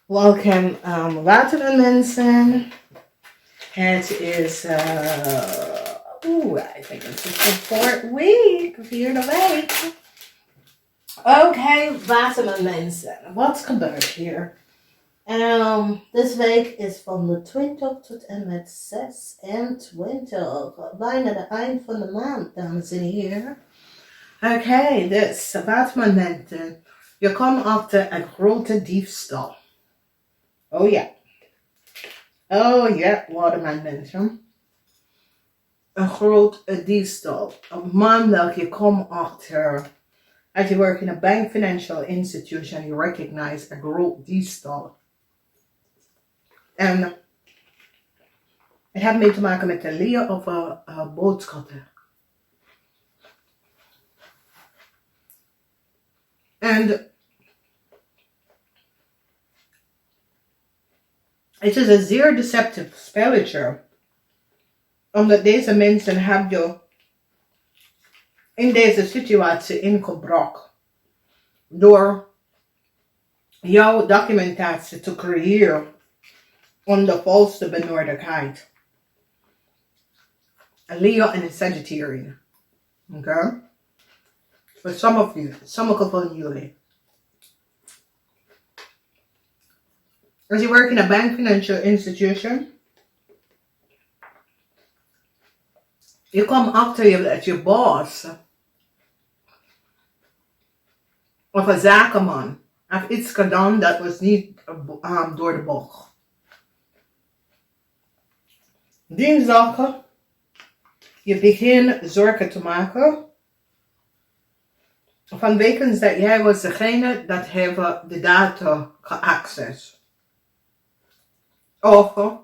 Welcome, WATERMAN mensen. Het is, I think it's the fourth week, vierde week. Oké, WATERMAN mensen. Wat gebeurt hier? Deze week is van de 20 tot en met 26. Bijna de eind van de maand, dames en heren. Oké, dus WATERMAN mensen. Je komt achter een grote diefstal. Oh ja. Oh ja, WATERMAN mensen. Een groot diefstal. Op maandag je komt achter. As you work in a bank financial institution, you recognize a groot diefstal. En het heeft mee te maken met een leer of een boodschappen. En het is een zeer deceptief spelletje. Omdat deze mensen hebben je in deze situatie ingebracht. Door jouw documentatie te creëren. Onder valse benodigdheid. Een Leo en een Sagittarius. Oké? For some of you, sommige van jullie. As you work in a bank financial institution, je komt achter je dat je boss of een zakenman heeft iets gedaan dat was niet door de bocht. Dinsdag, je begint zorgen te maken vanwege dat jij was degene dat heeft de data geaccess. Of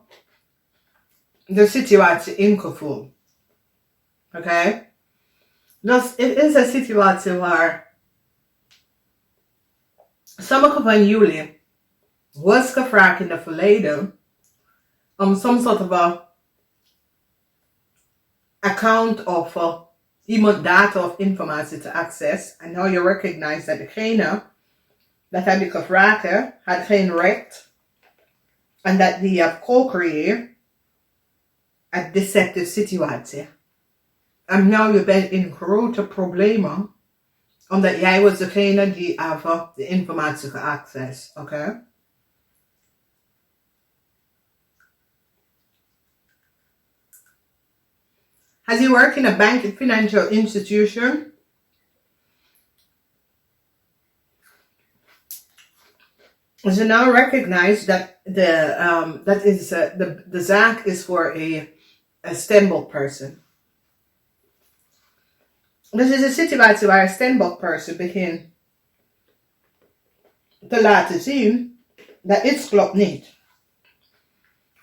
de situatie ingevuld. Oké? Dus het is een situatie waar sommige van jullie was gevraagd in het verleden om some sort of a account of iemand data of informatie te access. And now you recognize dat degene dat heb ik gevraagd had geen recht. En dat die heeft co-creëerd een deceptieve situatie. En nu je bent in grote problemen. Omdat jij was degene die even de informatie geaccess. Oké? As you work in a bank and financial institution, so now recognize that the zaak is for a standboard person. This is een situatie waar een standboard person begint te laten zien dat iets klopt niet.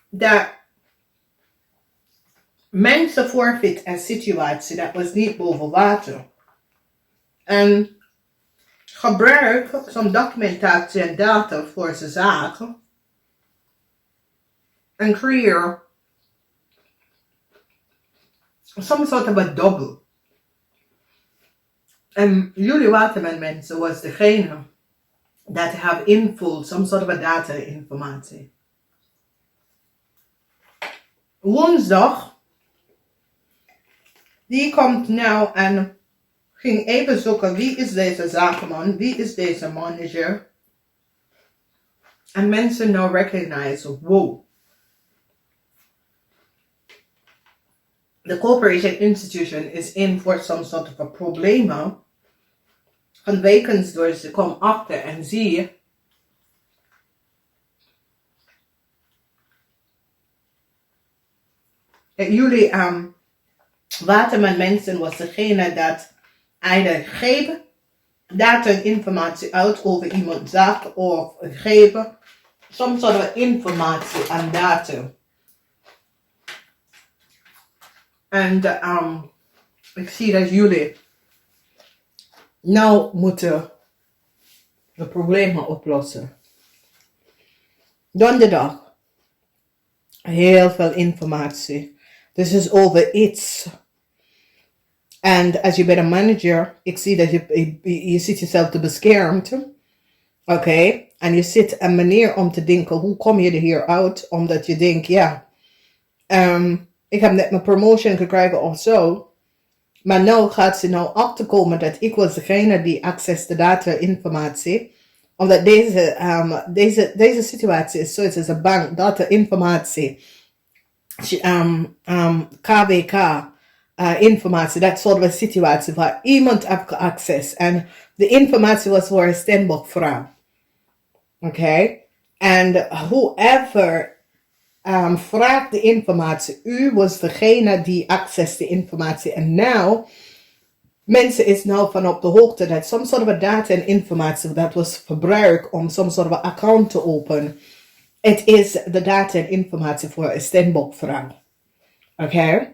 Dat mensen forfeit een situatie dat was niet boven water. En gebruik zo'n documentatie en data voor zijn zaken. En creëer some sort of a double. En jullie WATERMAN mensen was degene dat have invullen some sort of a data informatie. Woensdag, die komt nou en ging even zoeken wie is deze zakenman, wie is deze manager. En mensen nou recognize, wow. The corporation institution is in for some sort of a probleem. Vanwege door ze komen achter en zie dat jullie WATERMAN mensen was degene dat either geven data en informatie uit over iemands zaak of geven some sort of informatie aan data. En ik zie dat jullie nou moeten de problemen oplossen. Donderdag. Heel veel informatie. This is over iets. En als je bent een manager, ik zie dat je ziet jezelf te beschermd. Oké? En je zit een manier om te denken, hoe kom je er hier uit? Omdat je denkt, ja, ik heb net mijn promotion gekregen of zo. Maar nu gaat ze nou achterkomen dat ik was degene die access de data informatie. Omdat deze situatie is zoiets als een bank, data informatie. KWK informatie, dat soort van situatie waar iemand heeft access. En de informatie was voor een stemboekvrouw. Oké? En whoever vraagt de informatie, u was degene die access de informatie. En nou, mensen is nou van op de hoogte dat some soort of data en informatie dat was gebruikt om some soort of account te openen. Het is de data en informatie voor een stemboekvrouw. Oké?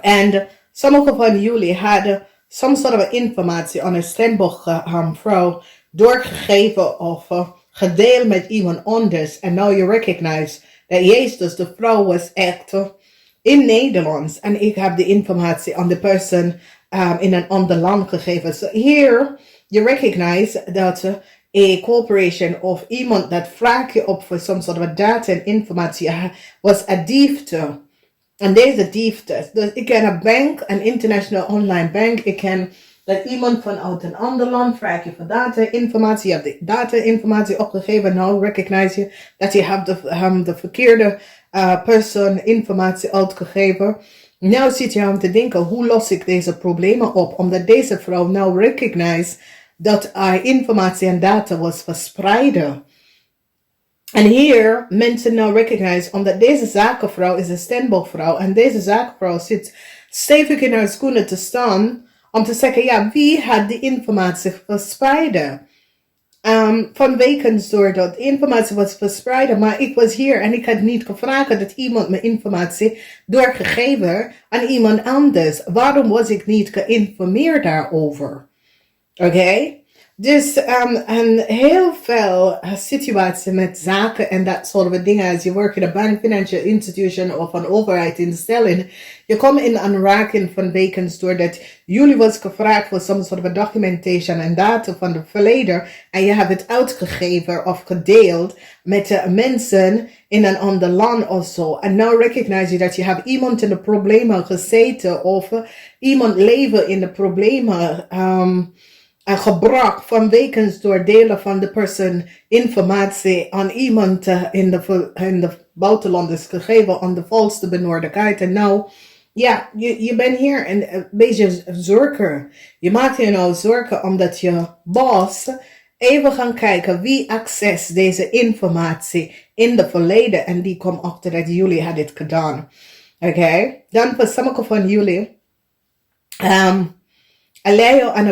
En sommige van jullie hadden some soort of informatie aan een stemboekvrouw doorgegeven of gedeeld met iemand anders. En now you recognize dat Jezus, de vrouw, was echt in Nederlands. En ik heb de informatie aan de persoon in een ander land gegeven. So here you recognize dat a corporation of iemand dat vraagt je op voor some sort of data en informatie was een diefte. En deze diefte. Dus ik ken een bank, een international online bank. Ik ken dat iemand vanuit een ander land vraagt je voor data-informatie. Je hebt de data-informatie opgegeven. Nou recognize je dat je hebt de verkeerde persoon informatie uitgegeven. Nou zit je aan te denken, hoe los ik deze problemen op? Omdat deze vrouw nou recognize dat informatie en data was verspreiden. En hier mensen nou recognize, omdat deze zakenvrouw is een stemboekvrouw. En deze zakenvrouw zit stevig in haar schoenen te staan. Om te zeggen, ja, wie had die informatie verspreiden? Vanwege doordat de informatie was verspreiden. Maar ik was hier en ik had niet gevraagd dat iemand mijn informatie doorgegeven aan iemand anders. Waarom was ik niet geïnformeerd daarover? Oké? Dus en heel veel situaties met zaken en dat soort van dingen. Als je werkt in een bank, financial institution of een overheidsinstelling. Je komt in aanraking van wekens doordat jullie was gevraagd voor some sort of documentation en data van het verleden. En je hebt het uitgegeven of gedeeld met de mensen in een ander land of zo. En nou recognize je dat je hebt iemand in de problemen gezeten of iemand leven in de problemen gebracht vanwege door delen van de persoon informatie aan iemand in de buitenland is gegeven aan de valse benodigheid. En nou, ja, je bent hier een beetje zorgen. Je maakt je nou zorgen omdat je baas even gaan kijken wie access deze informatie in de verleden en die komt achter dat jullie hadden het gedaan. Oké? Dan voor sommige van jullie alleen aan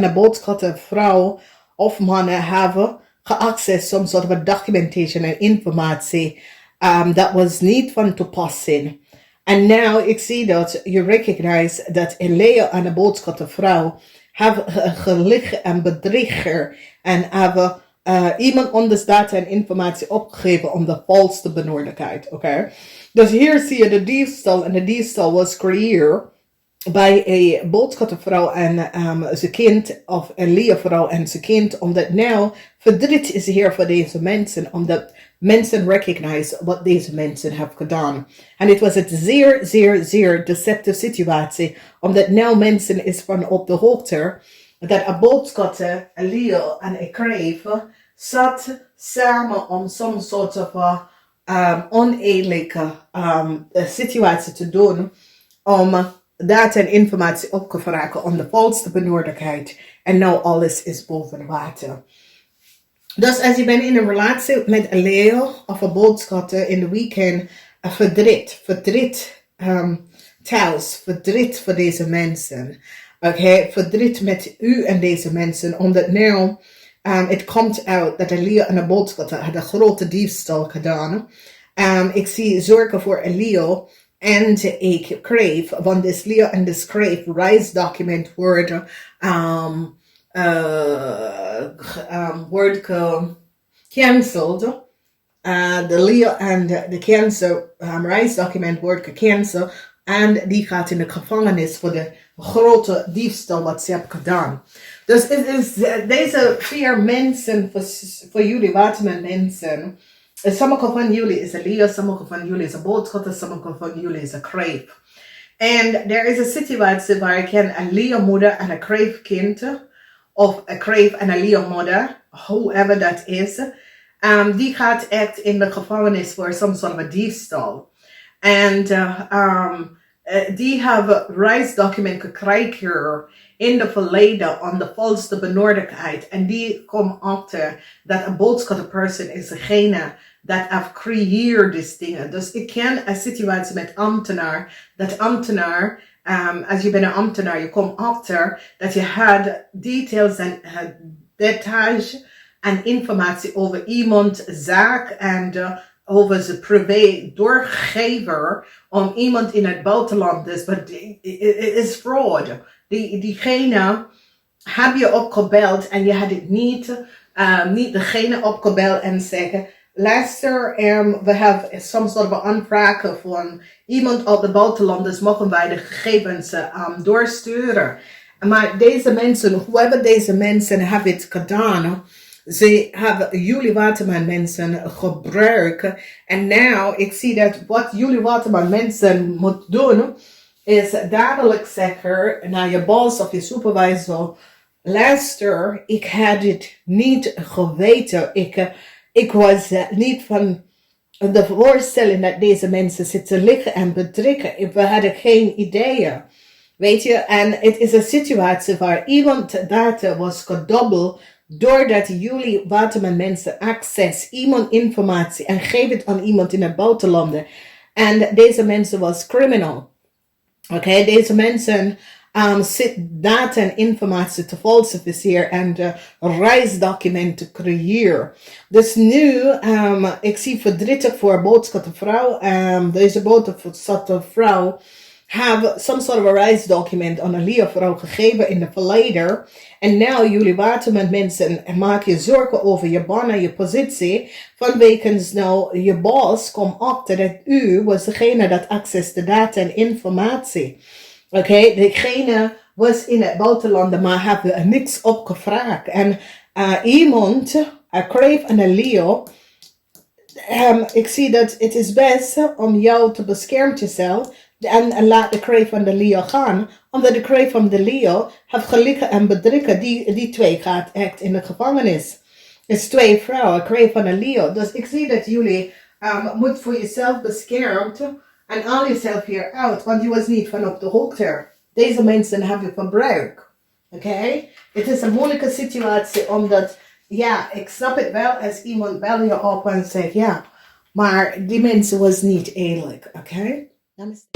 de boodschatten vrouw of mannen hebben geaccess some sort of documentation en informatie dat was niet van toepassing. En nou, ik zie dat je recognize dat alleen aan de boodschappen vrouw hebben gelicht en bedrieger en hebben iemand anders data en informatie opgegeven om de valse benodigheid. Oké? Dus hier zie je de diefstal en de diefstal was creëerd bij een boodschappenvrouw en zijn kind of een leervrouw en zijn kind. Omdat nou verdriet is hier voor deze mensen. Omdat mensen recognize wat deze mensen hebben gedaan. En het was een zeer, zeer, zeer deceptive situatie. Omdat nou mensen is van op de hoogte dat een boodschapper, een leer en een kreef zat samen om some soort of oneerlijke situatie te doen om data en informatie op te vragen om de valse benodigheid. En nou alles is boven water. Dus als je bent in een relatie met een leeuw of een boodschapper in de weekend, verdriet thuis, verdriet voor deze mensen. Oké, verdriet met u en deze mensen, omdat nou het komt uit dat een leeuw en een boodschapper had een grote diefstal gedaan. Ik zie zorgen voor een leeuw en ik kreeg, want this leeuw en this kreeg reisdocument worden cancelled. De leeuw en de cancel reisdocument wordt gecanceld En die gaat in de gevangenis voor de grote diefstal wat ze hebben gedaan. Dus deze 4 mensen voor jullie waterman mensen. Sommige van jullie is een Leo, sommige van jullie is een boodschatter, sommige van jullie is een kreef. En er is een situatie waar ik ken een Leo moeder en een kreef kind. Of een kreef en een Leo moeder. Whoever dat is. Die gaat echt in de gevangenis voor some sort of a diefstal. En die hebben reisdocument gekregen in de verleden aan de valse benodigdheid. En die komen achter dat een boodschapperperson is degene dat heeft creëerd deze dingen. Dus ik ken een situatie met ambtenaar. Dat ambtenaar, als je bent een ambtenaar, je komt achter dat je had details en details en informatie over iemands zaak en over zijn privé doorgever om iemand in het buitenland. Dus, but it is fraud. Diegene heb je opgebeld en je had het niet degene opgebeld en zeggen, luister, we hebben some sort of aanvraag van iemand uit de buitenland, dus mogen wij de gegevens doorsturen. Maar deze mensen, whoever deze mensen hebben het gedaan, ze hebben jullie waterman mensen gebruikt. En nou, ik zie dat wat jullie waterman mensen moeten doen, is dadelijk zeggen naar je boss of je supervisor, luister, ik had het niet geweten. Ik was niet van de voorstelling dat deze mensen zitten liggen en bedriegen. We hadden geen ideeën. Weet je, en het is een situatie waar iemand data was gedobbeld doordat jullie waterman mensen access, iemand informatie en geef het aan iemand in het buitenland. En deze mensen was criminal. Oké, deze mensen zit data en informatie te falsificeren en reisdocumenten creëren. Dus nu, ik zie verdrietig voor boodschappenvrouw. Deze boodschappenvrouw have some sort of a reisdocument aan een Leo-vrouw gegeven in het verleden. En nu jullie waterman mensen maken je zorgen over je baan en je positie. Vanwege nou je boss komt achter dat u was degene dat access de data en informatie. Oké, degene was in het buitenland, maar hebben niks opgevraagd. En iemand, een kreef en een Leo, ik zie dat het is best om jou te beschermen jezelf. En laat de kreef van de Leo gaan. Omdat de kreef van de Leo heeft gelegen en bedriegen. Die 2 gaat echt in de gevangenis. Het is 2 vrouwen, kreef van een Leo. Dus ik zie dat jullie moet voor jezelf beschermd. En al jezelf hier uit. Want je was niet van op de hoogte. Deze mensen hebben verbruikt. Oké? Het is een moeilijke situatie. Omdat, ja, ik snap het wel als iemand bel je op en zegt, ja. Maar die mensen was niet eerlijk. Oké? Namaste.